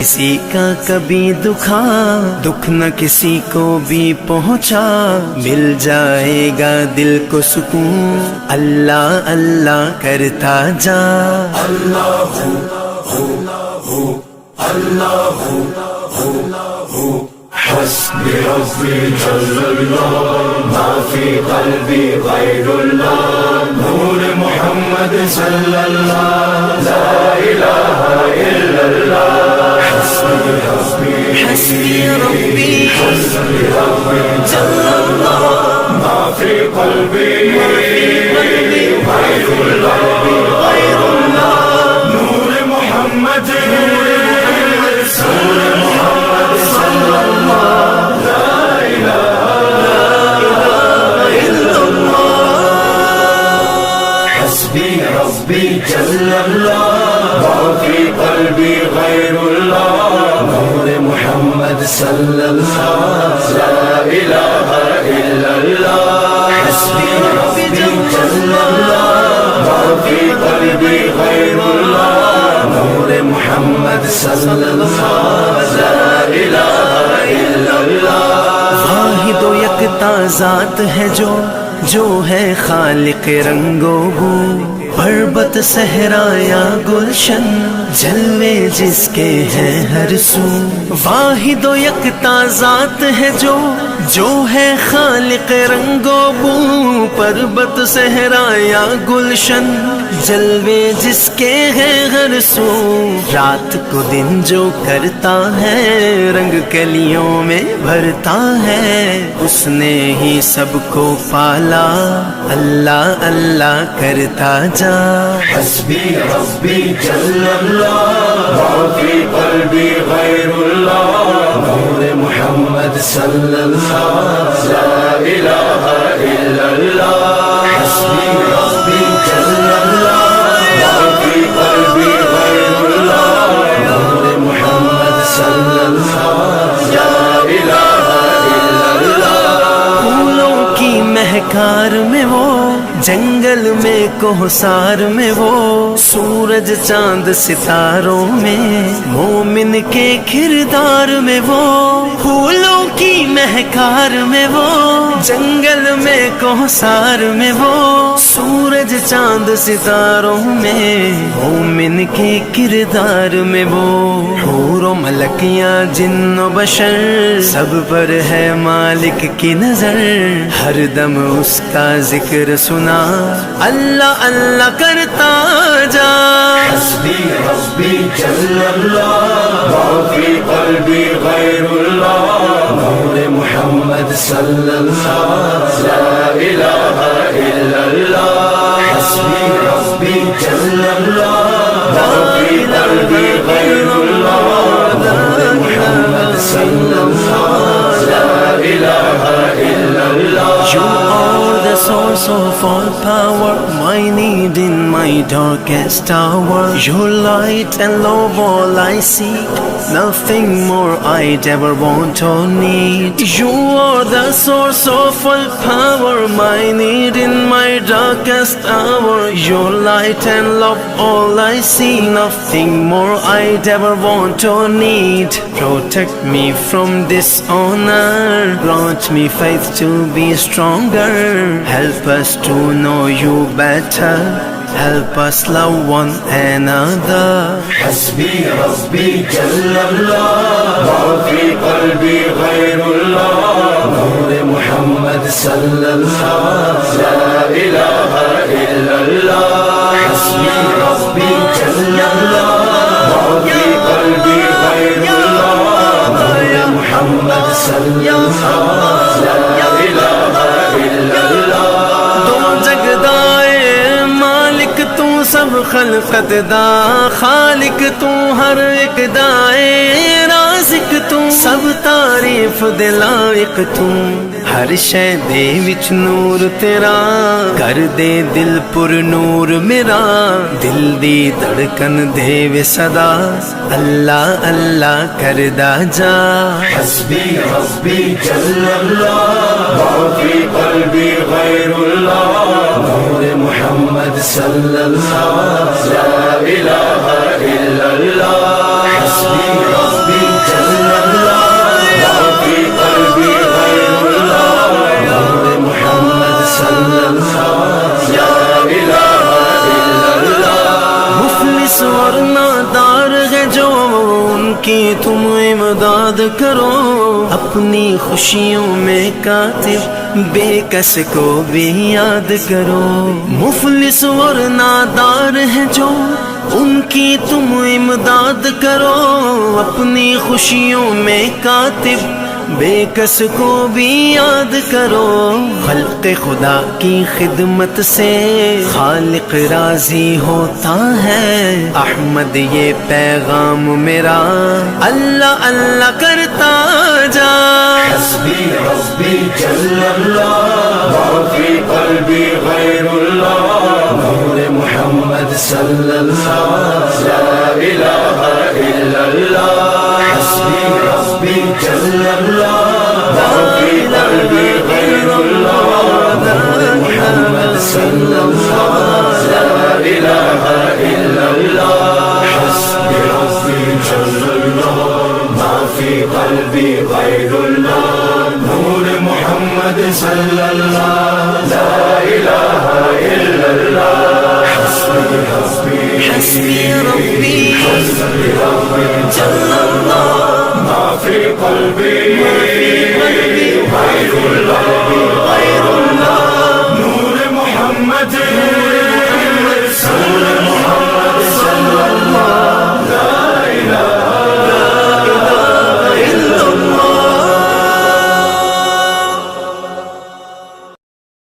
کسی کا کبھی دکھ نہ کسی کو بھی پہنچا، مل جائے گا دل کو سکون، اللہ اللہ کرتا جا۔ اللہ حسبی ربی جل اللہ ما فی قلبی غیر اللہ، نور محمد صلی اللہ لا الہ الا اللہ۔ حسبی ربی جل اللہ ما فی قلبی غیر اللہ، نور محمد صلی اللہ لا الہ الا اللہ۔ حسبی ربی جل اللہ ما فی قلبی غیر اللہ، نور محمد صلی اللہ لا الہ الا اللہ۔ حسبی ربی جل اللہ ما فی قلبی غیر اللہ، نور محمد صلی اللہ لا الہ الا اللہ۔ واحد و یکتا ذات ہے جو ہے خالق رنگ و بو، پربت صحرا یا گلشن، جلوے جس کے ہیں ہر سو۔ واحد و یکتا ذات ہے جو ہے خالق رنگ و بو، پربت صحرا یا گلشن، جلوے جس کے ہیں ہر سو۔ رات کو دن جو کرتا ہے، رنگ کلیوں میں بھرتا ہے، اس نے ہی سب کو پالا، اللہ اللہ کرتا جا۔ حسبی ربی جل اللہ ما فی قلبی غیر اللہ، نور محمد صلی اللہ لا الہ الا اللہ۔ حسبی ربی جل اللہ ما فی قلبی غیر اللہ، نور محمد صلی اللہ لا الہ الا اللہ۔ پھولوں کی مہکار میں وہ، جنگل میں کوہسار میں وہ، سورج چاند ستاروں میں، مومن کے کردار میں وہ۔ پھولوں کی مہکار میں وہ، جنگل میں کوہسار میں وہ، سورج چاند ستاروں میں، مومن کے کردار میں وہ۔ حور و ملکیاں جن و بشر، سب پر ہے مالک کی نظر، ہر دم اس کا ذکر سنا، اللہ اللہ کرتا جا۔ حسبی ربی جل اللہ ما فی قلبی غیر اللہ، نور محمد صلی اللہ لا الہ الا اللہ۔ حسبی ربی جل اللہ ما فی قلبی غیر اللہ، نور محمد صلی اللہ لا الہ الا اللہ۔ You are the source of all power, my need in my darkest hour. Your light and love all I seek, nothing more I'd ever want or need. You are the source of all power, my need in my darkest hour. Your light and love all I see, nothing more I'd ever want or need. Protect me from dishonor, grant me faith to be stronger, help us to know you better, help us love one another. حسبی ربی جل اللہ ما فی قلبی غیر اللہ، نور محمد صلی اللہ لا الہ الا اللہ۔ حسبی ربی جل اللہ ما فی قلبی غیر اللہ، نور محمد صلی اللہ لا الہ الا اللہ۔ دو جگدائے مالک تو سب خلقت دا، خالق تو ہر ایک دائے، رازق تو سب تعریف دے لائق تو، ہر شے دے وچ نور تیرا، کر دے دل پر نور میرا، دل دی دھڑکن دے وے صدا، اللہ اللہ کردا جا۔ حسبی ربی جل اللہ ما فی قلبی غیر اللہ، نور محمد صلی اللہ لا الہ الا اللہ۔ حسبي ربي جل الله ما في قلبي غير الله نور محمد صلى الله لا إله إلا الله مفلس اور نادار ہے جو ان کی تم امداد کرو اپنی خوشیوں میں کاتب بے کس کو بھی یاد کرو مفلس اور نادار ہے جو ان کی تم امداد کرو اپنی خوشیوں میں کاتب بے کس کو بھی یاد کرو خلق خدا کی خدمت سے خالق راضی ہوتا ہے احمد یہ پیغام میرا اللہ اللہ کرتا جا حسبي ربي جل الله ما في قلبي غير الله نور محمد صلى الله لا إله إلا الله حسبي ربي جل الله ما في قلبي غير الله نور محمد صلى الله لا إله إلا الله حسبي ربي جل الله ما في قلبي غير الله نور محمد صلى الله لا إله إلا الله حسبي ربي حسبي ربي حسبي ربي جل الله ما في قلبي غير الله غير الله نور محمد